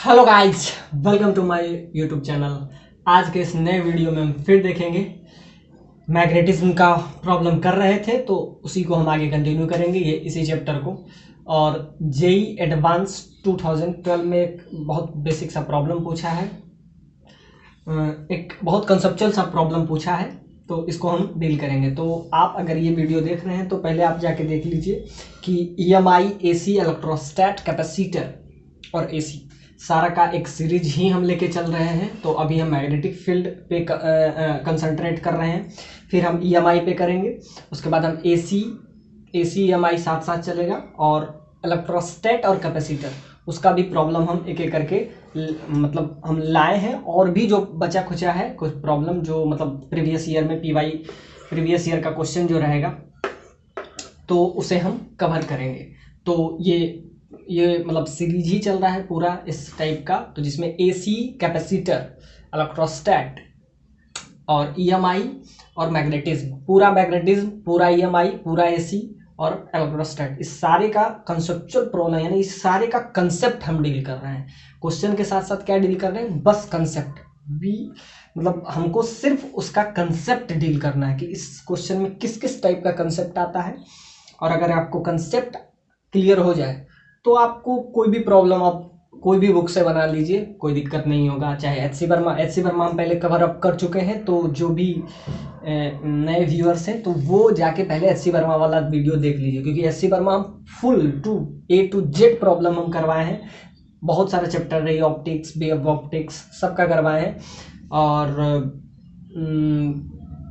Hello guys, welcome to my YouTube channel. आज के इस नए वीडियो में हम फिर देखेंगे मैग्नेटिज्म का प्रॉब्लम कर रहे थे तो उसी को हम आगे कंटिन्यू करेंगे ये इसी चैप्टर को। और जेई एडवांस 2012 में एक बहुत बेसिक सा प्रॉब्लम पूछा है, एक बहुत कंसेप्चुअल सा प्रॉब्लम पूछा है, तो इसको हम डील करेंगे। तो आप अगर ये वीडियो देख रहे हैं तो पहले आप जाके देख लीजिए कि ईएमआई, एसी, इलेक्ट्रोस्टैट, कैपेसिटर और एसी सारा का एक सीरीज ही हम लेके चल रहे हैं। तो अभी हम मैग्नेटिक फील्ड पे कंसंट्रेट कर रहे हैं, फिर हम ईएमआई पे करेंगे, उसके बाद हम एसी ईएमआई साथ साथ चलेगा, और इलेक्ट्रोस्टैट और कैपेसिटर उसका भी प्रॉब्लम हम एक एक करके मतलब हम लाए हैं। और भी जो बचा खुचा है कुछ प्रॉब्लम जो मतलब प्रीवियस ईयर में पीवाई प्रीवियस ईयर का क्वेश्चन जो रहेगा तो उसे हम कवर करेंगे। तो ये मतलब सीरीज ही चल रहा है पूरा इस टाइप का, तो जिसमें एसी, कैपेसिटर, इलेक्ट्रोस्टैट और ईएमआई और मैग्नेटिज्म, पूरा ईएमआई, पूरा एसी और इलेक्ट्रोस्टैट, इस सारे का कंसेप्चुअल प्रॉब्लम यानी इस सारे का कंसेप्ट हम डील कर रहे हैं। क्वेश्चन के साथ साथ क्या डील कर रहे हैं, बस कंसेप्ट भी, मतलब हमको सिर्फ उसका कंसेप्ट डील करना है कि इस क्वेश्चन में किस किस टाइप का कंसेप्ट आता है। और अगर आपको कंसेप्ट क्लियर हो जाए तो आपको कोई भी प्रॉब्लम आप कोई भी बुक से बना लीजिए, कोई दिक्कत नहीं होगा। चाहे एच सी वर्मा हम पहले कवर अप कर चुके हैं, तो जो भी नए व्यूअर्स हैं तो वो जाके पहले एच सी वर्मा वाला वीडियो देख लीजिए, क्योंकि एच सी वर्मा हम full to A to Z problem हम करवाए हैं। बहुत सारे चैप्टर रही, ऑप्टिक्स, वेव ऑप्टिक्स सबका करवाए हैं, और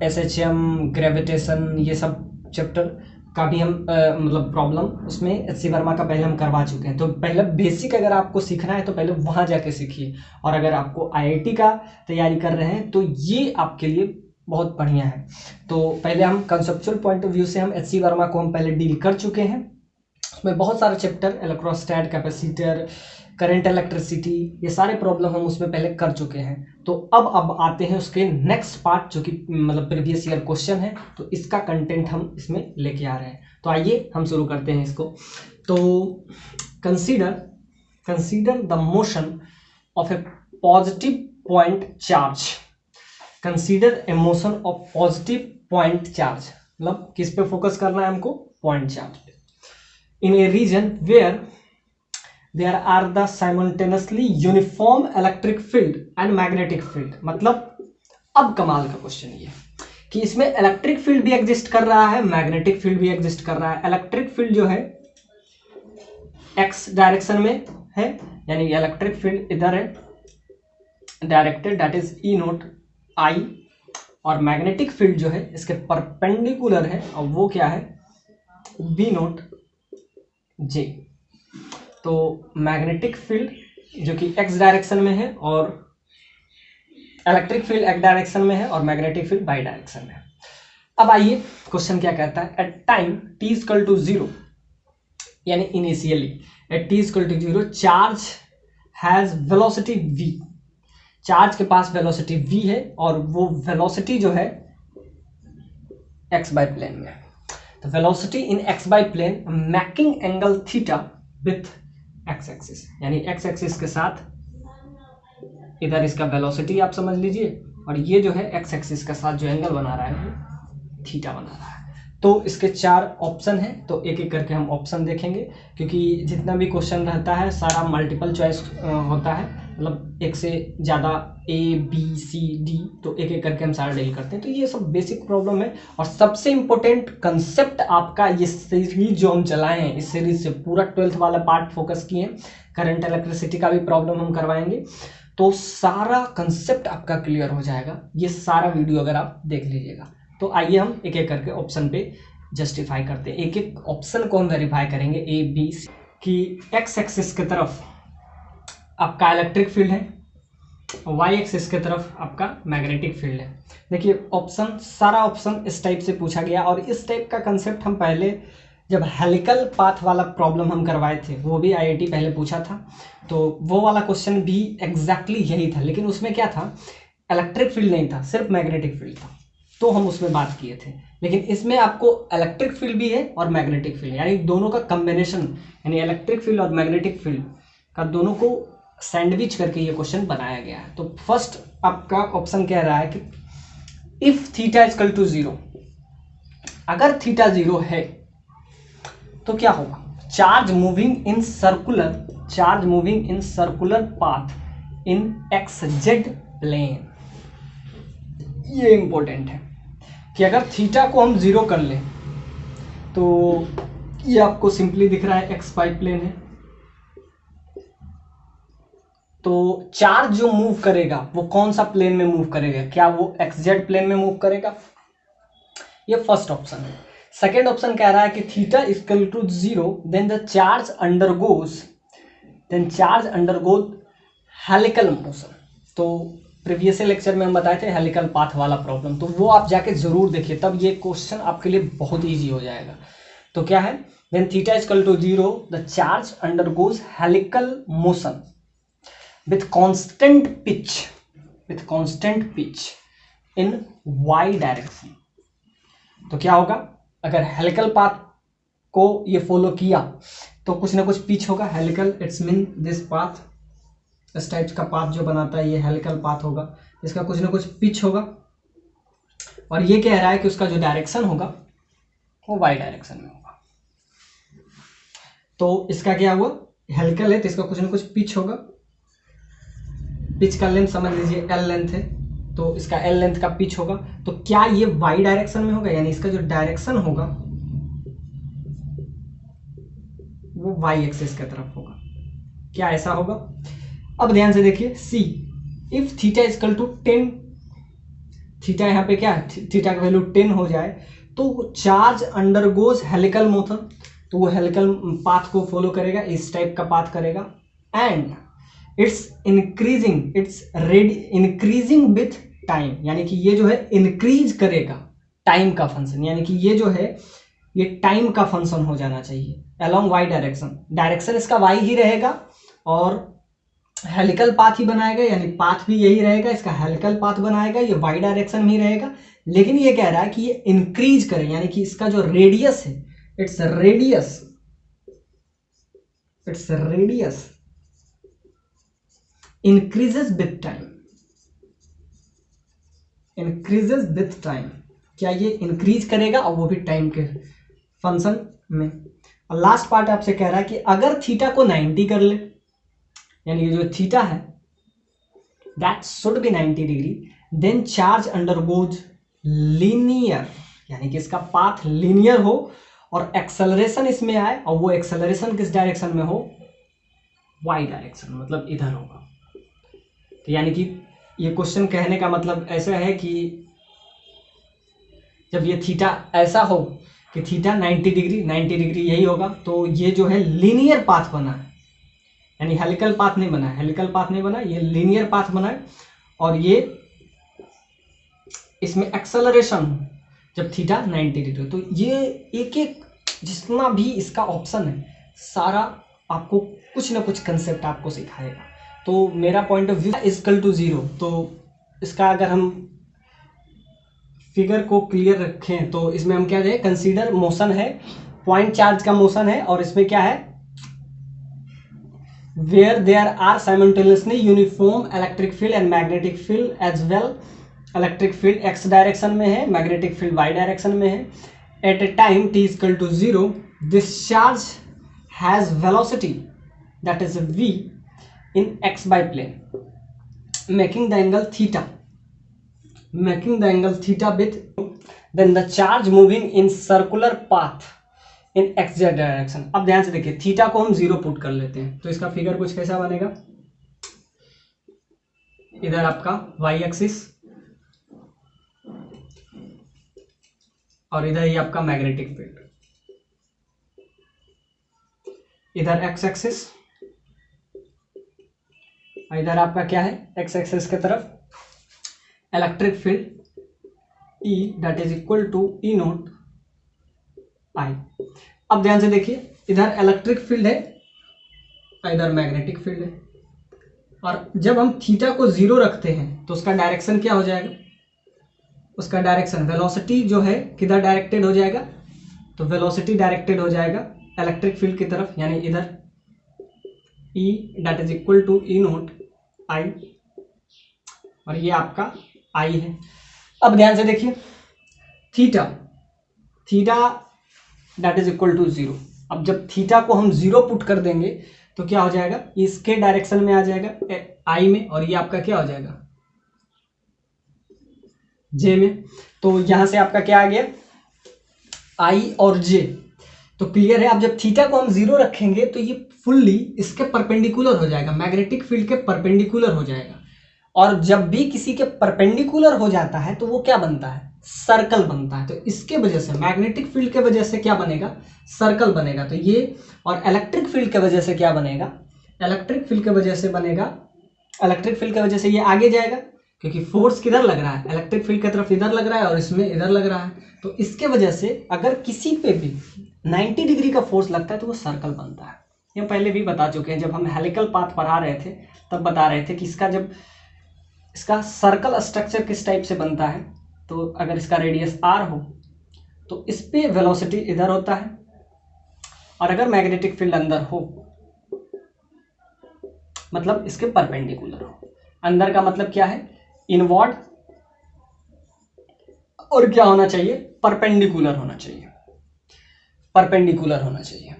एसएचएम, ग्रेविटेशन, ये सब चैप्टर का भी हम मतलब प्रॉब्लम उसमें एच सी वर्मा का पहले हम करवा चुके हैं। तो पहले बेसिक अगर आपको सीखना है तो पहले वहाँ जाके सीखिए, और अगर आपको आईआईटी का तैयारी कर रहे हैं तो ये आपके लिए बहुत बढ़िया है। तो पहले हम कंसेप्चुअल पॉइंट ऑफ व्यू से हम एच सी वर्मा को हम पहले डील कर चुके हैं। उसमें बहुत सारे चैप्टर, इलेक्ट्रोस्टैट, कैपेसिटर, करंट, इलेक्ट्रिसिटी, ये सारे प्रॉब्लम हम उसमें पहले कर चुके हैं। तो अब आते हैं उसके नेक्स्ट पार्ट जो कि मतलब प्रीवियस ईयर क्वेश्चन है, तो इसका कंटेंट हम इसमें लेके आ रहे हैं। तो आइए हम शुरू करते हैं इसको। तो consider the motion of A positive point charge. Consider a motion of positive point charge, मतलब किस पे फोकस करना है हमको, पॉइंट चार्ज पे, in a region where there are the simultaneously uniform electric field and magnetic field। मतलब अब कमाल का क्वेश्चन ये कि इसमें इलेक्ट्रिक फील्ड भी एग्जिस्ट कर रहा है, मैग्नेटिक फील्ड भी एग्जिस्ट कर रहा है। इलेक्ट्रिक फील्ड जो है एक्स डायरेक्शन में है, यानी इलेक्ट्रिक फील्ड इधर है directed, that is E naught i, और मैग्नेटिक फील्ड जो है इसके परपेंडिकुलर है, और वो क्या है, बी नोट जे। तो मैग्नेटिक फील्ड जो कि एक्स डायरेक्शन में है, और इलेक्ट्रिक फील्ड एक्स डायरेक्शन में है, और मैग्नेटिक फील्ड वाई डायरेक्शन में है। अब आइए क्वेश्चन क्या कहता है, at time t equal to 0, यानी initially at t equal to 0 charge has velocity v। Charge के पास वेलोसिटी v है, और वो वेलोसिटी जो है एक्स बाय प्लेन में है। तो velocity in x y plane making angle theta with x axis, यानी एक्स एक्सिस के साथ इधर इसका वेलोसिटी आप समझ लीजिए, और ये जो है एक्स एक्सिस के साथ जो एंगल बना रहा है वो थीटा बना रहा है। तो इसके 4 ऑप्शन हैं, तो एक एक करके हम ऑप्शन देखेंगे, क्योंकि जितना भी क्वेश्चन रहता है सारा मल्टीपल चॉइस होता है, मतलब एक से ज़्यादा ए बी सी डी, तो एक एक करके हम सारा डील करते हैं। तो ये सब बेसिक प्रॉब्लम है, और सबसे इम्पोर्टेंट कंसेप्ट आपका ये सीरीज जो हम चलाए हैं, इस सीरीज से पूरा 12th वाला पार्ट फोकस किए हैं। करंट, इलेक्ट्रिसिटी का भी प्रॉब्लम हम करवाएंगे, तो सारा कंसेप्ट आपका क्लियर हो जाएगा, ये सारा वीडियो अगर आप देख लीजिएगा। तो आइए हम एक एक करके ऑप्शन पे जस्टिफाई करते हैं, एक एक ऑप्शन को हम वेरीफाई करेंगे ए बी सी। कि एक्स एक्सिस की तरफ आपका इलेक्ट्रिक फील्ड है, वाई एक्सिस की तरफ आपका मैग्नेटिक फील्ड है। देखिए ऑप्शन, सारा ऑप्शन इस टाइप से पूछा गया, और इस टाइप का कंसेप्ट हम पहले जब हेलिकल पाथ वाला प्रॉब्लम हम करवाए थे, वो भी आईआईटी पहले पूछा था, तो वो वाला क्वेश्चन भी एग्जैक्टली यही था, लेकिन उसमें क्या था, इलेक्ट्रिक फील्ड नहीं था, सिर्फ मैग्नेटिक फील्ड था, तो हम उसमें बात किए थे। लेकिन इसमें आपको इलेक्ट्रिक फील्ड भी है और मैग्नेटिक फील्ड, यानी दोनों का कॉम्बिनेशन, यानी इलेक्ट्रिक फील्ड और मैग्नेटिक फील्ड का दोनों को सैंडविच करके ये क्वेश्चन बनाया गया है। तो फर्स्ट आपका ऑप्शन कह रहा है कि इफ थीटा इक्वल टू 0, अगर थीटा 0 है तो क्या होगा, charge moving in circular path in x z plane. ये इंपॉर्टेंट है कि अगर थीटा को हम 0 कर लें तो ये आपको सिंपली दिख रहा है एक्स वाई प्लेन है, तो चार्ज जो मूव करेगा वो कौन सा प्लेन में मूव करेगा, क्या वो एक्स जेड प्लेन में मूव करेगा, ये फर्स्ट ऑप्शन है। सेकेंड ऑप्शन कह रहा है कि theta equal to 0 then the charge undergoes helical motion. तो प्रीवियस लेक्चर में हम बताए थे हेलिकल पाथ वाला प्रॉब्लम, तो वो आप जाके जरूर देखिए, तब ये क्वेश्चन आपके लिए बहुत ईजी हो जाएगा। तो क्या है, then theta equal to 0 the charge undergoes helical motion with constant pitch in y direction. तो क्या होगा, अगर हेलिकल पाथ को ये फॉलो किया तो कुछ ना कुछ पिच होगा, helical it's mean this path, इस टाइप का पाथ जो बनाता है ये हेलिकल पाथ होगा, इसका कुछ ना कुछ पिच होगा, और ये कह रहा है कि उसका जो डायरेक्शन होगा वो वाई डायरेक्शन में होगा। तो इसका क्या हुआ, हेलिकल है तो इसका कुछ ना कुछ पिच होगा, पिच का लेंथ समझ लीजिए एल लेंथ है, तो इसका एल लेंथ का पिच होगा। तो क्या ये वाई डायरेक्शन में होगा, यानी इसका जो डायरेक्शन होगा वो वाई एक्सिस की तरफ होगा, क्या ऐसा होगा। अब ध्यान से देखिए, see if theta equal to 10, theta यहाँ पे क्या है, थीटा का वैल्यू 10 हो जाए तो चार्ज अंडरगोज हेलिकल मोशन, तो वो हेलिकल पाथ को फॉलो करेगा, इस टाइप का पाथ करेगा, and it's increasing with time, यानी कि ये जो है इंक्रीज करेगा टाइम का फंक्शन, यानी कि ये जो है ये टाइम का फंक्शन हो जाना चाहिए अलोंग वाई डायरेक्शन इसका वाई ही रहेगा और हेलिकल पाथ ही बनाएगा, यानी पाथ भी यही रहेगा, इसका हेलिकल पाथ बनाएगा, ये वाई डायरेक्शन में ही रहेगा। लेकिन ये कह रहा है कि ये इंक्रीज करे, यानी कि इसका जो रेडियस है its radius increases with time, क्या ये इंक्रीज करेगा और वो भी टाइम के फंक्शन में। और लास्ट पार्ट आपसे कह रहा है कि अगर थीटा को 90 कर ले, यानी ये जो थीटा है that should be 90 degree, then charge undergoes linear, यानी कि इसका पाथ लीनियर हो और एक्सेलरेशन इसमें आए, और वो एक्सेलरेशन किस डायरेक्शन में हो, वाई डायरेक्शन, मतलब इधर होगा। तो यानी कि ये क्वेश्चन कहने का मतलब ऐसा है कि जब ये थीटा ऐसा हो कि थीटा 90 डिग्री यही होगा, तो ये जो है लीनियर पाथ बना है, यानी हेलिकल पाथ नहीं बना, ये लीनियर पाथ बना है, और ये इसमें एक्सेलरेशन जब थीटा 90 डिग्री, तो ये एक एक जितना भी इसका ऑप्शन है सारा आपको कुछ ना कुछ कंसेप्ट आपको सिखाएगा। तो मेरा point of view equal to 0, तो इसका अगर हम फिगर को क्लियर रखें तो इसमें हम क्या दें, कंसीडर मोशन है, पॉइंट चार्ज का मोशन है, और इसमें क्या है, where there are simultaneously uniform electric field and magnetic field as well, electric field x direction में है, मैग्नेटिक फील्ड वाई डायरेक्शन में है। At a time t equal to 0 this charge has velocity that is v in xy plane, making the angle theta with then the charge moving in circular path in xz direction। अब ध्यान से देखिए, theta को हम 0 put कर लेते हैं, तो इसका फिगर कुछ कैसा बनेगा, इधर आपका y एक्सिस और इधर ही आपका मैग्नेटिक फील्ड, इधर x एक्सिस, इधर आपका क्या है, एक्स एक्सिस के तरफ electric field E that is equal to E naught I। अब ध्यान से देखिए, इधर इलेक्ट्रिक फील्ड है, इधर मैग्नेटिक फील्ड है, और जब हम थीटा को 0 रखते हैं तो उसका डायरेक्शन क्या हो जाएगा, उसका डायरेक्शन वेलोसिटी जो है किधर डायरेक्टेड हो जाएगा, तो वेलोसिटी डायरेक्टेड हो जाएगा इलेक्ट्रिक फील्ड की तरफ, यानी इधर E that is equal to E naught i, और ये आपका आई है। अब ध्यान से देखिए, theta that is equal to 0। अब जब थीटा को हम 0 पुट कर देंगे तो क्या हो जाएगा, इसके डायरेक्शन में आ जाएगा आई में, और ये आपका क्या हो जाएगा जे में। तो यहां से आपका क्या आ गया आई और जे। तो क्लियर है। अब जब थीटा को हम 0 रखेंगे तो ये फुल्ली इसके परपेंडिकुलर हो जाएगा, मैग्नेटिक फील्ड के परपेंडिकुलर हो जाएगा। और जब भी किसी के परपेंडिकुलर हो जाता है तो वो क्या बनता है, सर्कल बनता है। तो इसके वजह से मैग्नेटिक फील्ड के वजह से क्या बनेगा, सर्कल बनेगा। तो ये, और इलेक्ट्रिक फील्ड के वजह से क्या बनेगा, इलेक्ट्रिक फील्ड के वजह से बनेगा, इलेक्ट्रिक फील्ड के वजह से ये आगे जाएगा, क्योंकि फोर्स किधर लग रहा है, इलेक्ट्रिक फील्ड की तरफ इधर लग रहा है और इसमें इधर लग रहा है। तो इसके वजह से अगर किसी पे भी 90 डिग्री का फोर्स लगता है तो वो सर्कल बनता है। ये पहले भी बता चुके हैं, जब हम हेलिकल पाथ पढ़ा रहे थे तब बता रहे थे कि इसका सर्कल स्ट्रक्चर किस टाइप से बनता है। तो अगर इसका रेडियस r हो तो इस पे वेलोसिटी इधर होता है, और अगर मैग्नेटिक फील्ड अंदर हो मतलब इसके परपेंडिकुलर हो। अंदर का मतलब क्या है, इनवर्ड, और क्या होना चाहिए, परपेंडिकुलर होना चाहिए, परपेंडिकुलर होना चाहिए।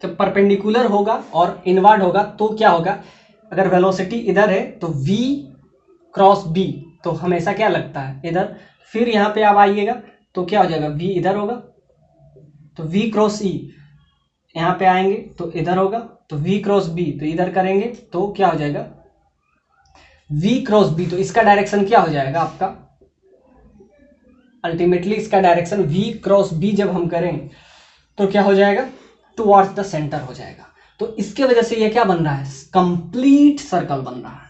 जब परपेंडिकुलर होगा और इनवर्ड होगा तो क्या होगा, अगर वेलोसिटी इधर है तो v क्रॉस b तो हमेशा क्या लगता है इधर। फिर यहाँ पे आप आइएगा तो क्या हो जाएगा, v इधर होगा तो v क्रॉस e, यहाँ पे आएंगे तो इधर होगा तो v क्रॉस b, तो इधर करेंगे तो क्या हो जाएगा v क्रॉस b। तो इसका डायरेक्शन क्या हो जाएगा आपका, अल्टीमेटली इसका डायरेक्शन v क्रॉस b जब हम करें तो क्या हो जाएगा, टुवर्ड्स द सेंटर हो जाएगा। तो इसके वजह से ये क्या बन रहा है, कंप्लीट सर्कल बन रहा है,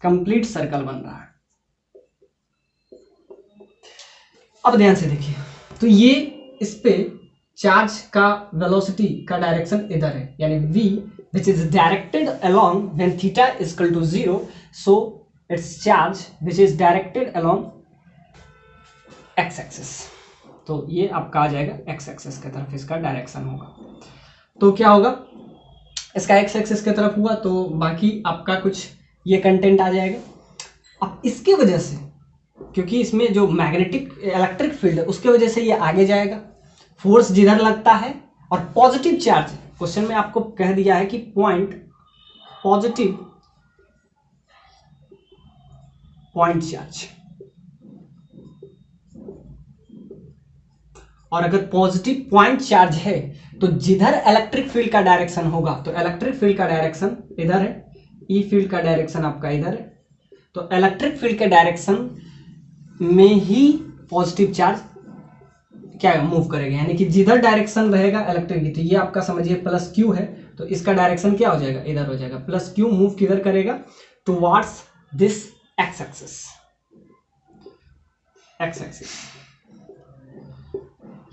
कंप्लीट सर्कल बन रहा है। अब ध्यान से देखिए, तो ये इस पे चार्ज का वेलोसिटी का डायरेक्शन इधर है, यानी v which is directed along when theta is equal to 0, so its charge which is directed along x axis। तो ये आपका आ जाएगा x एक्सिस की तरफ, इसका डायरेक्शन होगा। तो क्या होगा, इसका x एक्सिस की तरफ हुआ तो बाकी आपका कुछ ये कंटेंट आ जाएगा। अब इसके वजह से, क्योंकि इसमें जो मैग्नेटिक इलेक्ट्रिक फील्ड है उसके वजह से ये आगे जाएगा, फोर्स जिधर लगता है, और पॉजिटिव चार्ज, क्वेश्चन में आपको कह दिया है कि पॉजिटिव पॉइंट चार्ज, और अगर पॉजिटिव पॉइंट चार्ज है तो जिधर इलेक्ट्रिक फील्ड का डायरेक्शन होगा, तो इलेक्ट्रिक फील्ड का डायरेक्शन इधर है, ई फील्ड का डायरेक्शन आपका इधर है, तो इलेक्ट्रिक फील्ड के डायरेक्शन में ही पॉजिटिव चार्ज क्या मूव करेगा, यानी कि जिधर डायरेक्शन रहेगा इलेक्ट्रिक की, तो ये आपका समझिए प्लस क्यू है, तो इसका डायरेक्शन क्या हो जाएगा, इधर हो जाएगा। प्लस क्यू मूव किधर करेगा, towards this x axis, x axis.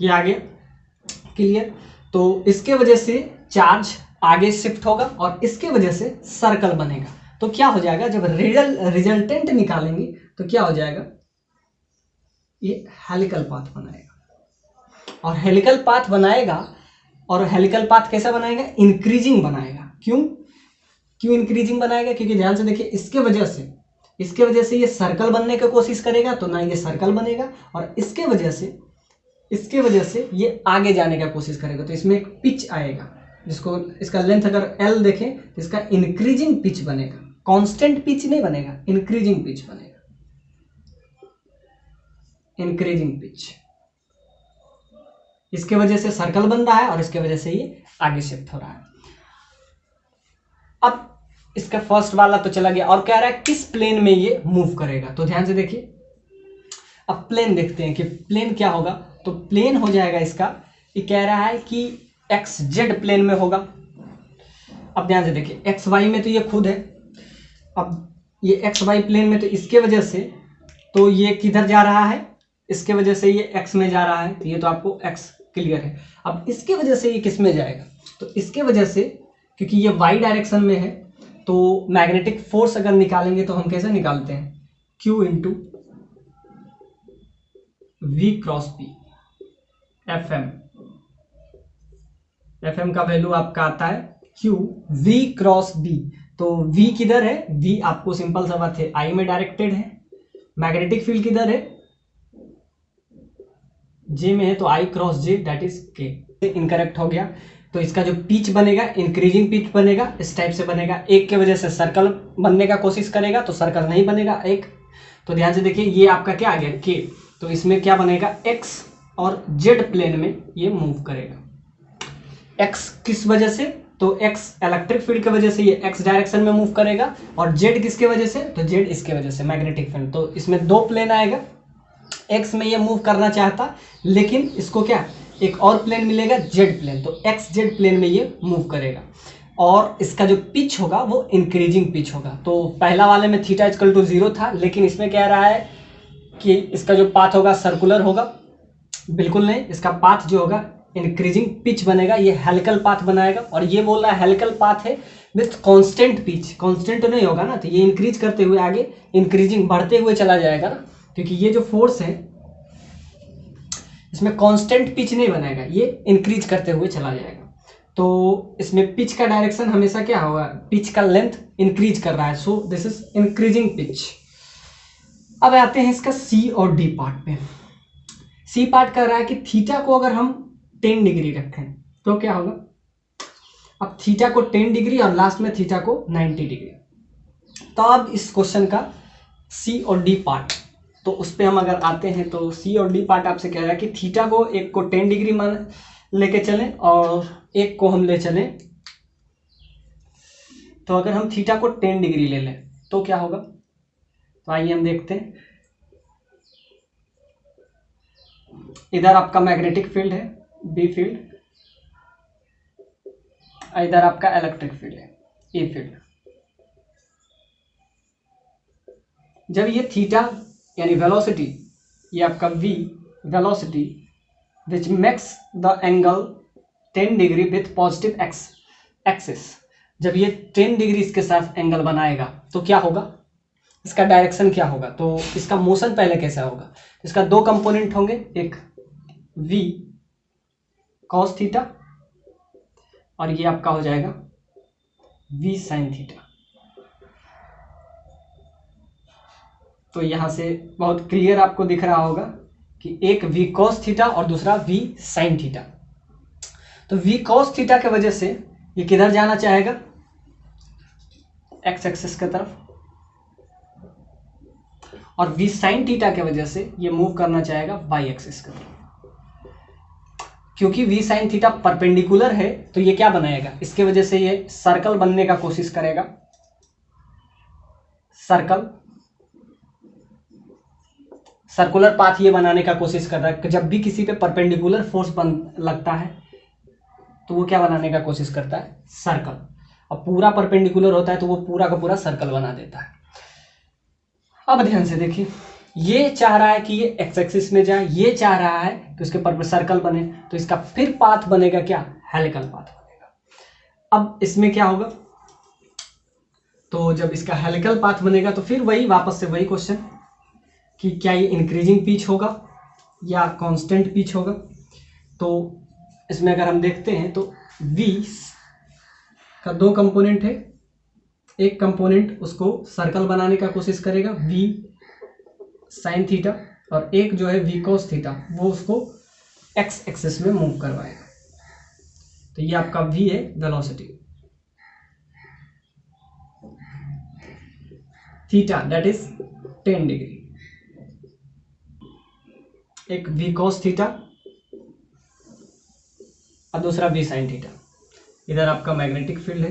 ये आ गया क्लियर। तो इसके वजह से चार्ज आगे शिफ्ट होगा और इसके वजह से सर्कल बनेगा। तो क्या हो जाएगा, जब रिजल्टेंट निकालेंगे तो क्या हो जाएगा, ये हेलिकल पाथ बनाएगा। और हेलिकल पाथ बनाएगा, और हेलिकल पाथ कैसा बनाएगा, इंक्रीजिंग बनाएगा। क्यों इंक्रीजिंग बनाएगा, क्योंकि ध्यान से देखिए, इसके वजह से ये सर्कल बनने की कोशिश करेगा तो ना ये सर्कल बनेगा, और इसके वजह से ये आगे जाने की कोशिश करेगा। तो इसमें एक पिच आएगा, जिसको इसका लेंथ अगर L देखें तो इसका इंक्रीजिंग पिच बनेगा, कांस्टेंट पिच नहीं बनेगा, इंक्रीजिंग पिच बनेगा, इंक्रीजिंग पिच। इसके वजह से सर्कल बन रहा है और इसके वजह से ये आगे शिफ्ट हो रहा है। अब इसका फर्स्ट वाला तो चला गया, और कह रहा है किस प्लेन में ये मूव करेगा। तो ध्यान से देखिए, अब प्लेन देखते हैं कि प्लेन क्या होगा। तो प्लेन हो जाएगा इसका, ये कह रहा है कि एक्स जेड प्लेन में होगा। अब ध्यान से देखिए, एक्स वाई में तो ये खुद है, अब ये एक्स वाई प्लेन में, तो इसके वजह से तो ये किधर जा रहा है, इसके वजह से ये एक्स में जा रहा है, तो ये तो आपको एक्स क्लियर है। अब इसके वजह से ये किस में जाएगा, तो इसके वजह से, क्योंकि ये वाई डायरेक्शन में है, तो मैग्नेटिक फोर्स अगर निकालेंगे तो हम कैसे निकालते हैं, Q into v cross P. F M का वैल्यू आपका आता है क्यू वी क्रॉस बी। तो वी किधर है, वी आपको सिंपल सा बात है आई में डायरेक्टेड है। मैग्नेटिक फील्ड किधर है, जे में है, तो आई क्रॉस जे दैट इज के। इनकरेक्ट हो गया। तो इसका जो पिच बनेगा इंक्रीजिंग पिच बनेगा, इस टाइप से बनेगा। एक के वजह से सर्कल बनने का कोशिश करेगा तो सर्कल नहीं बनेगा एक। तो ध्यान से देखिए ये आपका क्या आ गया के। तो इसमें क्या बनेगा, एक्स और जेड प्लेन में ये मूव करेगा। एक्स किस वजह से, तो एक्स इलेक्ट्रिक फील्ड की वजह से ये एक्स डायरेक्शन में मूव करेगा, और जेड किसके वजह से, तो जेड इसके वजह से मैग्नेटिक फील्ड। तो इसमें दो प्लेन आएगा, एक्स में ये मूव करना चाहता, लेकिन इसको क्या एक और प्लेन मिलेगा जेड प्लेन, तो एक्स जेड प्लेन में ये मूव करेगा। और इसका जो पिच होगा वो इंक्रीजिंग पिच होगा। तो पहला वाले में थीटा इक्वल टू 0 था, लेकिन इसमें कह रहा है कि इसका जो पाथ होगा सर्कुलर होगा। बिल्कुल नहीं, इसका पाथ जो होगा इंक्रीजिंग पिच बनेगा, ये हेलिकल पाथ बनाएगा। और ये बोल रहा है हेलिकल पाथ है विथ कांस्टेंट पिच। कांस्टेंट तो नहीं होगा ना, तो ये इंक्रीज करते हुए आगे इंक्रीजिंग बढ़ते हुए चला जाएगा ना, क्योंकि ये जो फोर्स है इसमें कांस्टेंट पिच नहीं बनाएगा, ये इंक्रीज करते हुए चला जाएगा। तो इसमें पिच का डायरेक्शन हमेशा क्या होगा, पिच का लेंथ इंक्रीज कर रहा है, सो दिस इज इंक्रीजिंग पिच। अब आते हैं इसका सी और डी पार्ट पे। सी पार्ट कर रहा है कि थीटा को अगर हम 10 डिग्री रखें तो क्या होगा। अब थीटा को 10 डिग्री और लास्ट में थीटा को 90 डिग्री। तो अब इस क्वेश्चन का सी और डी पार्ट, तो उस पर हम अगर आते हैं तो सी और डी पार्ट आपसे कह रहा है कि थीटा को एक को 10 डिग्री मान लेके चलें और एक को हम ले चलें। तो अगर हम थीटा को 10 डिग्री ले लें तो क्या होगा, तो आइए हम देखते हैं। इधर आपका मैग्नेटिक फील्ड है बी फील्ड, इधर आपका इलेक्ट्रिक फील्ड है ए फील्ड। जब ये थीटा यानी वेलोसिटी, ये आपका v velocity which makes the angle 10 degree with positive x axis, जब ये 10 डिग्री इसके साथ एंगल बनाएगा तो क्या होगा, इसका डायरेक्शन क्या होगा। तो इसका मोशन पहले कैसा होगा, इसका दो कंपोनेंट होंगे, एक v cos थीटा और ये आपका हो जाएगा v sin थीटा। तो यहां से बहुत क्लियर आपको दिख रहा होगा कि एक v cos थीटा और दूसरा v sin थीटा। तो v cos थीटा के वजह से ये किधर जाना चाहेगा, x एक्सिस की तरफ, और v sin थीटा के वजह से ये मूव करना चाहेगा y एक्सिस की तरफ। क्योंकि v sin थीटा परपेंडिकुलर है तो ये क्या बनाएगा, इसके वजह से ये सर्कल बनने का कोशिश करेगा। सर्कुलर पाथ ये बनाने का कोशिश कर रहा है कि जब भी किसी पे परपेंडिकुलर फोर्स लगता है तो वो क्या बनाने का कोशिश करता है, सर्कल। और पूरा परपेंडिकुलर होता है तो वो पूरा का पूरा सर्कल बना देता है। अब ध्यान से देखिए, ये चाह रहा है कि ये एक्स एक्सिस में जाए, ये चाह रहा है कि उसके पर सर्कल बने, तो इसका फिर पाथ बनेगा क्या, हेलिकल पाथ बनेगा। अब इसमें क्या होगा, तो जब इसका हेलिकल पाथ बनेगा तो फिर वही वापस से वही क्वेश्चन कि क्या ये इंक्रीजिंग पिच होगा या कांस्टेंट पिच होगा। तो इसमें अगर हम देखते हैं तो v का दो कंपोनेंट है, एक कंपोनेंट उसको सर्कल बनाने का कोशिश करेगा v साइन थीटा, और एक जो है v cos थीटा वो उसको x एक्सिस में मूव करवाएगा। तो ये आपका v है velocity, theta that is 10 degree, एक v cos थीटा और दूसरा v sin थीटा। इधर आपका मैग्नेटिक फील्ड है,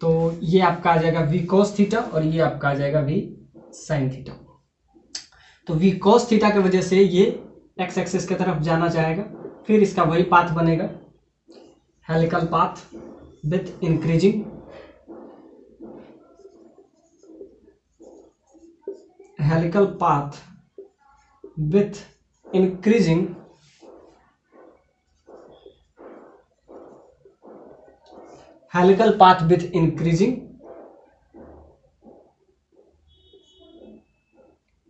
तो ये आपका आ जाएगा v cos थीटा और ये आपका आ जाएगा v sin थीटा। तो v cos थीटा की वजह से ये x एक्सिस की तरफ जाना चाहेगा, फिर इसका वही पाथ बनेगा helical path with increasing helical path with increasing helical path with increasing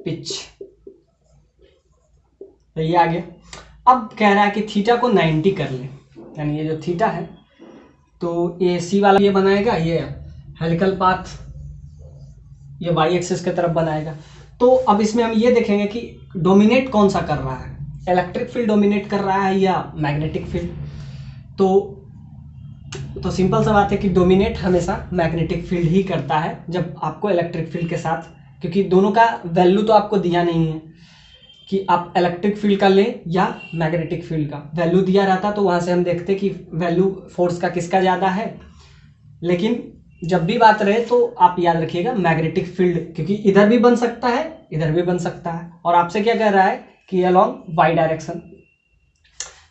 pitch, तो ये आ गया। अब कह रहा है कि थीटा को 90 कर ले, यानी ये जो थीटा है तो ये सी वाला ये बनाएगा, ये हेलिकल पाथ ये वाई एक्सिस की तरफ बनाएगा। तो अब इसमें हम ये देखेंगे कि डोमिनेट कौन सा कर रहा है, इलेक्ट्रिक फील्ड डोमिनेट कर रहा है या मैग्नेटिक फील्ड। तो सिंपल सा बात है कि डोमिनेट हमेशा मैग्नेटिक फील्ड ही करता है जब आपको इलेक्ट्रिक फील्ड के साथ, क्योंकि दोनों का वैल्यू तो आपको दिया नहीं है कि आप इलेक्ट्रिक फील्ड का लें या मैग्नेटिक फील्ड का। वैल्यू दिया रहता तो वहाँ से हम देखते कि वैल्यू फोर्स का किसका ज़्यादा है, लेकिन जब भी बात रहे तो आप याद रखिएगा मैग्नेटिक फील्ड, क्योंकि इधर भी बन सकता है इधर भी बन सकता है। और आपसे क्या कह रहा है कि अलोंग वाई डायरेक्शन,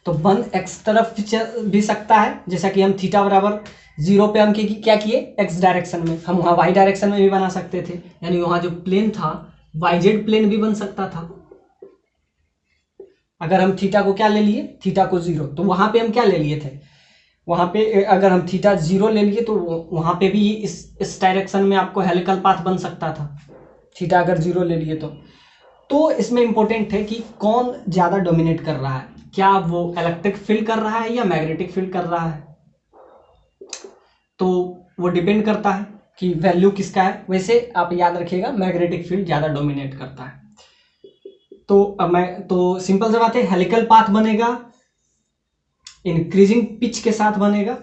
तो बन एक्स तरफ भी सकता है, जैसा कि हम थीटा बराबर 0 पे हम क्या किए एक्स डायरेक्शन में, हम वहाँ वाई डायरेक्शन में भी बना सकते थे, यानी वहाँ जो प्लेन था वाईजेड प्लेन भी बन सकता था। अगर हम थीटा को क्या ले लिए, थीटा को 0, तो वहाँ पे हम क्या ले लिए थे, वहाँ पे अगर हम थीटा 0 ले लिए तो वहाँ पे भी इस डायरेक्शन में आपको हेलिकल पाथ बन सकता था, थीटा अगर 0 ले लिए तो इसमें इंपॉर्टेंट है कि कौन ज़्यादा डोमिनेट कर रहा है, क्या वो इलेक्ट्रिक फील्ड कर रहा है या मैग्नेटिक फील्ड कर रहा है। तो वो डिपेंड करता है कि वैल्यू किसका है। वैसे आप याद रखिएगा मैग्नेटिक फील्ड ज़्यादा डोमिनेट करता है। तो सिंपल सी बात है, हेलिकल पाथ बनेगा इंक्रीजिंग पिच के साथ बनेगा,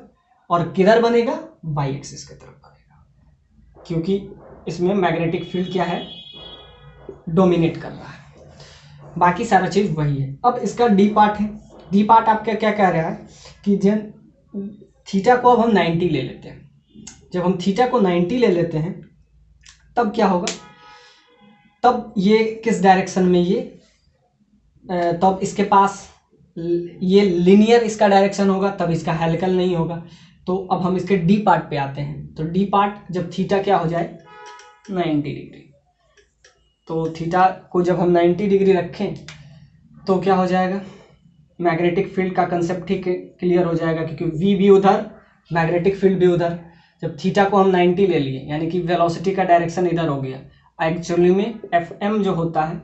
और किधर बनेगा, वाई एक्सिस की तरफ बनेगा, क्योंकि इसमें मैग्नेटिक फील्ड क्या है, डोमिनेट कर रहा है। बाकी सारा चीज वही है। अब इसका डी पार्ट है। डी पार्ट आपका क्या कह रहा है कि जब थीटा को अब हम 90 ले लेते हैं, जब हम थीटा को 90 ले लेते हैं तब क्या होगा, तब ये किस डायरेक्शन में ये, तब इसके पास ये लिनियर इसका डायरेक्शन होगा, तब इसका हेलिकल नहीं होगा। तो अब हम इसके डी पार्ट पे आते हैं। तो डी पार्ट जब थीटा क्या हो जाए 90 डिग्री, तो थीटा को जब हम 90 डिग्री रखें तो क्या हो जाएगा, मैग्नेटिक फील्ड का कंसेप्ट ही क्लियर हो जाएगा, क्योंकि वी भी उधर मैग्नेटिक फील्ड भी उधर। जब थीटा को हम 90 ले लिए यानी कि वेलोसिटी का डायरेक्शन इधर हो गया। एक्चुअली में एफ एम जो होता है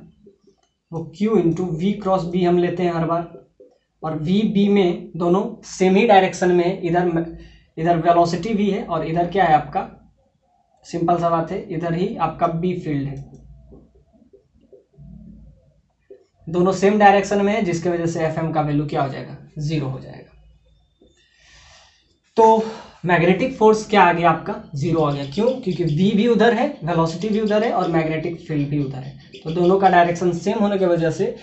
वो q into v cross B हम लेते हैं हर बार, और वी बी में दोनों सेम ही डायरेक्शन में है। इधर वेलोसिटी भी है और इधर क्या है आपका, सिंपल सा बात है, इधर ही आपका बी फील्ड है। दोनों सेम डायरेक्शन में है, जिसके वजह से एफ एम का वैल्यू क्या हो जाएगा, 0 हो जाएगा। तो मैग्नेटिक फोर्स क्या आ गया आपका, 0 आ गया। क्यों, क्योंकि वी भी उधर है, वेलोसिटी भी उधर है और मैग्नेटिक फील्ड भी उधर है, तो दोनों का डायरेक्शन सेम होने की वजह से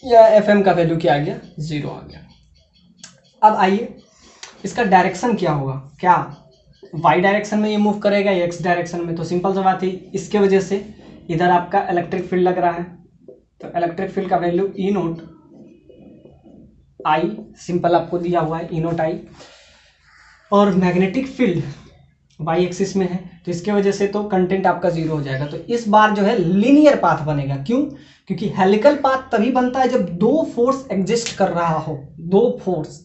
या एफ एम का वैल्यू क्या आ गया, 0 आ गया। अब आइए इसका डायरेक्शन क्या होगा, क्या वाई डायरेक्शन में ये मूव करेगा या एक्स डायरेक्शन में। तो सिंपल सा बात है, इसके वजह से इधर आपका इलेक्ट्रिक फील्ड लग रहा है, तो इलेक्ट्रिक फील्ड का वैल्यू ई नोट आई, सिंपल आपको दिया हुआ है ई नोट आई, और मैग्नेटिक फील्ड वाई एक्सिस में है, तो इसके वजह से तो कंटेंट आपका 0 हो जाएगा। तो इस बार जो है लीनियर पाथ बनेगा। क्यों, क्योंकि हेलिकल पाथ तभी बनता है जब दो फोर्स एग्जिस्ट कर रहा हो, दो फोर्स,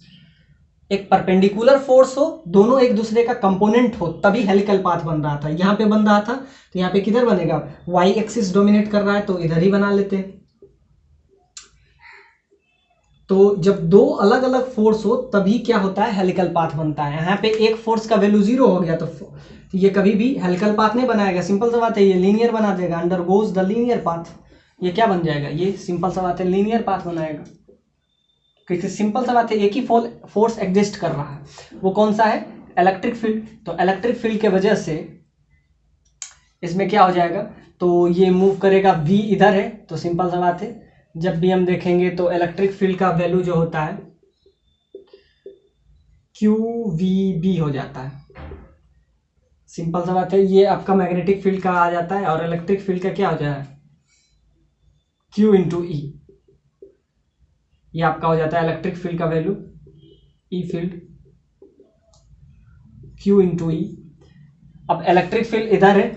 एक परपेंडिकुलर फोर्स हो, दोनों एक दूसरे का कंपोनेंट हो, तभी हेलिकल पाथ बन रहा था। यहाँ पे बन रहा था तो यहाँ पे किधर बनेगा, वाई एक्सिस डोमिनेट कर रहा है तो इधर ही बना लेते हैं। तो जब दो अलग अलग फोर्स हो तभी क्या होता है, हेलिकल पाथ बनता है। यहाँ पे एक फोर्स का वैल्यू 0 हो गया तो ये कभी भी हेलिकल पाथ नहीं बनाएगा। सिंपल सा बात है, ये लीनियर बना देगा, under goes the linear path. ये क्या बन जाएगा, ये सिंपल सा बात है लीनियर पाथ बनाएगा, क्योंकि सिंपल सा बात है एक ही फोर्स एग्जिस्ट कर रहा है, वो कौन सा है, इलेक्ट्रिक फील्ड। तो इलेक्ट्रिक फील्ड के वजह से इसमें क्या हो जाएगा, तो ये मूव करेगा, वी इधर है, तो सिंपल सा बात है जब भी हम देखेंगे तो इलेक्ट्रिक फील्ड का वैल्यू जो होता है क्यू वी बी हो जाता है। सिंपल सा बात है, ये आपका मैग्नेटिक फील्ड का आ जाता है और इलेक्ट्रिक फील्ड का क्या हो जाता है, क्यू इंटू ई। ये आपका हो जाता है इलेक्ट्रिक फील्ड का वैल्यू, ई फील्ड क्यू इंटू ई। अब इलेक्ट्रिक फील्ड इधर है,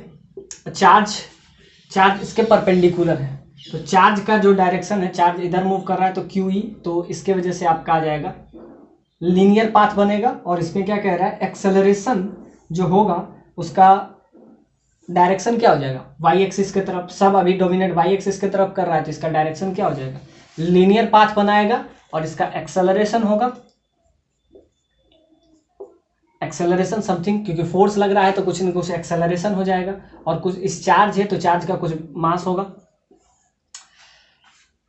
चार्ज इसके परपेंडिकुलर है, तो चार्ज का जो डायरेक्शन है, चार्ज इधर मूव कर रहा है तो क्यू ई, तो इसके वजह से आपका आ जाएगा लीनियर पाथ बनेगा। और इसमें क्या कह रहा है, एक्सेलरेशन जो होगा उसका डायरेक्शन क्या हो जाएगा, वाई एक्सिस की तरफ, सब अभी डोमिनेट वाई एक्सिस की तरफ कर रहा है, तो इसका डायरेक्शन क्या हो जाएगा, लीनियर पाथ बनाएगा, और इसका एक्सेलरेशन होगा, एक्सेलरेशन समथिंग, क्योंकि फोर्स लग रहा है तो कुछ न कुछ एक्सेलरेशन हो जाएगा, और कुछ इस चार्ज है तो चार्ज का कुछ मास होगा,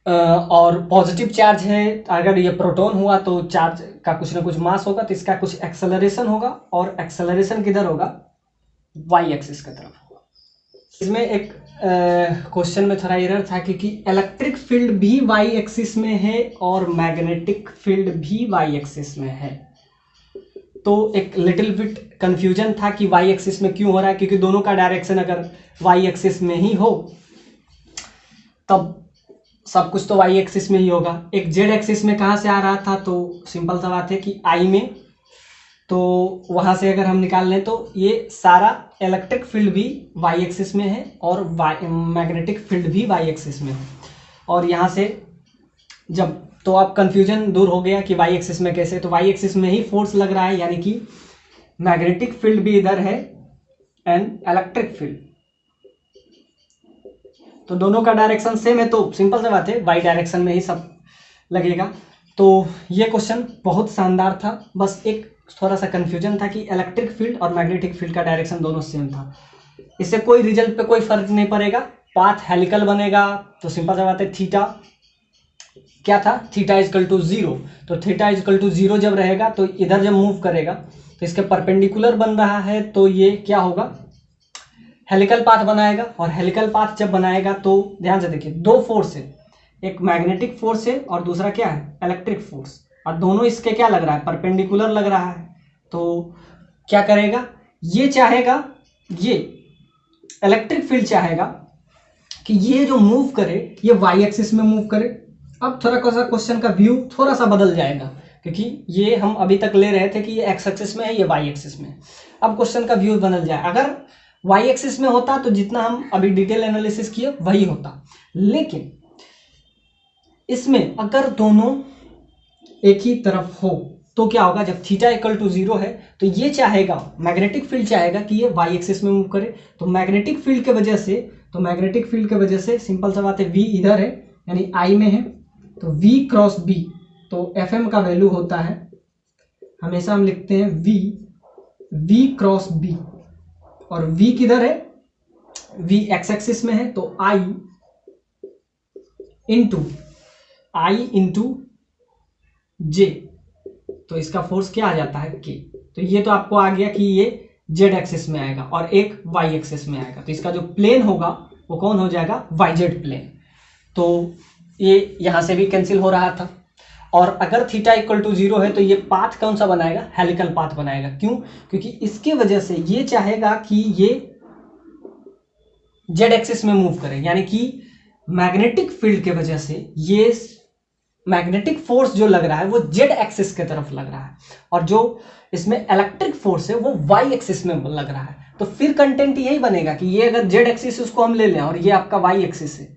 और पॉजिटिव चार्ज है, अगर ये प्रोटॉन हुआ तो चार्ज का कुछ ना कुछ मास होगा, तो इसका कुछ एक्सेलरेशन होगा, और एक्सेलरेशन किधर होगा, वाई एक्सिस की तरफ होगा। इसमें एक क्वेश्चन में थोड़ा एरर था, क्योंकि इलेक्ट्रिक फील्ड भी वाई एक्सिस में है और मैग्नेटिक फील्ड भी वाई एक्सिस में है, तो एक लिटिल बिट कंफ्यूजन था कि वाई एक्सिस में क्यों हो रहा है, क्योंकि दोनों का डायरेक्शन अगर वाई एक्सिस में ही हो तब सब कुछ तो वाई एक्सिस में ही होगा। एक जेड एक्सिस में कहाँ से आ रहा था, तो सिंपल सा बात है कि आई में, तो वहाँ से अगर हम निकाल लें तो ये सारा इलेक्ट्रिक फील्ड भी वाई एक्सिस में है और मैग्नेटिक फील्ड भी वाई एक्सिस में है, और यहाँ से जब तो आप कंफ्यूजन दूर हो गया कि वाई एक्सिस में कैसे, तो वाई एक्सिस में ही फोर्स लग रहा है, यानी कि मैग्नेटिक फील्ड भी इधर है एंड इलेक्ट्रिक फील्ड, तो दोनों का डायरेक्शन सेम है, तो सिंपल सी बात है वाई डायरेक्शन में ही सब लगेगा। तो ये क्वेश्चन बहुत शानदार था, बस एक थोड़ा सा कंफ्यूजन था कि इलेक्ट्रिक फील्ड और मैग्नेटिक फील्ड का डायरेक्शन दोनों सेम था, इससे कोई रिजल्ट पे कोई फर्क नहीं पड़ेगा। पाथ हेलिकल बनेगा तो सिंपल सी बात है, थीटा क्या था, थीटा इजकल टू जीरो, तो थीटा इजकल टू जीरो जब रहेगा तो इधर जब मूव करेगा तो इसके परपेंडिकुलर बन रहा है, तो ये क्या होगा, हेलिकल पाथ बनाएगा, और हेलिकल पाथ जब बनाएगा तो ध्यान से देखिए, दो फोर्स है, एक मैग्नेटिक फोर्स है और दूसरा क्या है, इलेक्ट्रिक फोर्स, और दोनों इसके क्या लग रहा है, परपेंडिकुलर लग रहा है, तो क्या करेगा, ये चाहेगा, ये इलेक्ट्रिक फील्ड चाहेगा कि ये जो मूव करे ये वाई एक्सिस में मूव करे। अब थोड़ा सा क्वेश्चन का व्यू थोड़ा सा बदल जाएगा, क्योंकि ये हम अभी तक ले रहे थे कि ये एक्स एक्सिस में है, ये वाई एक्सिस में है, अब क्वेश्चन का व्यू बदल जाए, अगर वाई एक्सिस में होता तो जितना हम अभी डिटेल एनालिसिस किए वही होता, लेकिन इसमें अगर दोनों एक ही तरफ हो तो क्या होगा, जब थीटा इक्वल टू जीरो है तो ये चाहेगा, मैग्नेटिक फील्ड चाहेगा कि ये वाई एक्सिस में मूव करे, तो मैग्नेटिक फील्ड के वजह से सिंपल सा बात है, वी इधर है यानी आई में है, तो वी क्रॉस बी, तो एफ एम का वैल्यू होता है, हमेशा हम लिखते हैं वी क्रॉस बी, और v किधर है, v एक्स एक्सिस में है, तो i इंटू j, तो इसका फोर्स क्या आ जाता है k, तो ये तो आपको आ गया कि ये z एक्सिस में आएगा और एक y एक्सिस में आएगा, तो इसका जो प्लेन होगा वो कौन हो जाएगा, yz प्लेन, तो ये यहां से भी कैंसिल हो रहा था, और अगर थीटा इक्वल टू जीरो है तो ये पाथ कौन सा बनाएगा, हेलिकल पाथ बनाएगा, क्यों, क्योंकि इसके वजह से ये चाहेगा कि ये जेड एक्सिस में मूव करे, यानी कि मैग्नेटिक फील्ड के वजह से ये मैग्नेटिक फोर्स जो लग रहा है वो जेड एक्सिस की तरफ लग रहा है, और जो इसमें इलेक्ट्रिक फोर्स है वो वाई एक्सिस में लग रहा है, तो फिर कंटेंट यही बनेगा कि ये अगर जेड एक्सिस उसको हम ले लें और ये आपका वाई एक्सिस है,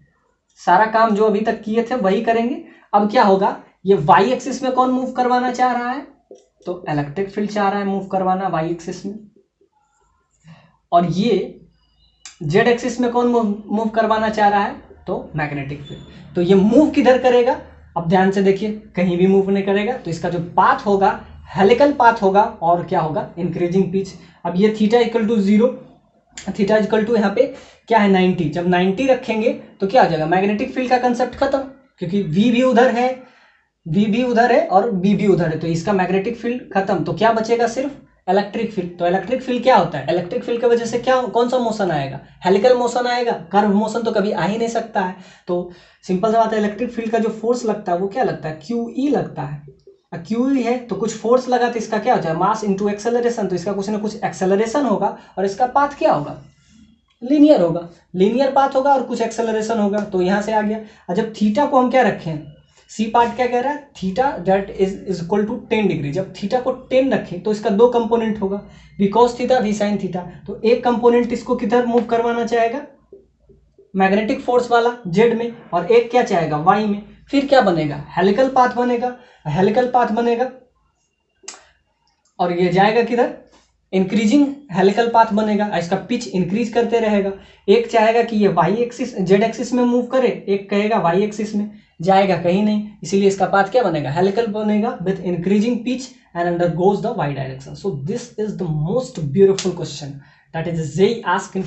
सारा काम जो अभी तक किए थे वही करेंगे। अब क्या होगा, ये वाई एक्सिस में कौन मूव करवाना चाह रहा है, तो इलेक्ट्रिक फील्ड चाह रहा है मूव करवाना वाई एक्सिस में, और ये जेड एक्सिस में कौन मूव करवाना चाह रहा है, तो मैग्नेटिक फील्ड, तो ये मूव किधर करेगा, अब ध्यान से देखिए, कहीं भी मूव नहीं करेगा, तो इसका जो पाथ होगा हेलिकल पाथ होगा, और क्या होगा, इंक्रीजिंग पिच। अब ये theta equal to zero, theta equal to यहाँ पे क्या है 90, जब 90 रखेंगे तो क्या हो जाएगा, मैग्नेटिक फील्ड का कंसेप्ट खत्म, क्योंकि वी भी उधर है, वी भी उधर है और बी भी उधर है, तो इसका मैग्नेटिक फील्ड खत्म, तो क्या बचेगा, सिर्फ इलेक्ट्रिक फील्ड। तो इलेक्ट्रिक फील्ड क्या होता है, इलेक्ट्रिक फील्ड की वजह से क्या, कौन सा मोशन आएगा, हेलिकल मोशन आएगा, कर्व मोशन तो कभी आ ही नहीं सकता है, तो सिंपल सा बात है, इलेक्ट्रिक फील्ड का जो फोर्स लगता है वो क्या लगता है, क्यू ई लगता है, क्यू ई है तो कुछ फोर्स लगा तो इसका क्या हो जाए, मास इंटू एक्सेलरेशन, तो इसका कुछ ना कुछ एक्सेलरेशन होगा, और इसका पाथ क्या होगा, लीनियर होगा, लीनियर पाथ होगा और कुछ एक्सेलरेशन होगा, तो यहां से आ गया। और जब थीटा को हम क्या रखें, सी पार्ट क्या कह रहा है, theta that is equal to 10 degree, जब थीटा को 10 रखें तो इसका दो कंपोनेंट होगा, v cos theta v sine theta, तो एक कंपोनेंट इसको किधर मूव करवाना चाहेगा, मैग्नेटिक फोर्स वाला जेड में, और एक क्या चाहेगा, वाई में, फिर क्या बनेगा, हेलिकल पाथ बनेगा, हेलिकल पाथ बनेगा, और ये जाएगा किधर, इंक्रीजिंग हेलिकल पाथ बनेगा, इसका पिच इंक्रीज करते रहेगा। एक चाहेगा कि ये वाई एक्सिस जेड एक्सिस में मूव करे, एक कहेगा वाई एक्सिस में, जाएगा कहीं नहीं, इसीलिए इसका पाथ क्या बनेगा, हेलिकल बनेगा with increasing pitch and undergoes the y direction. So this is the most beautiful question that is JEE asked in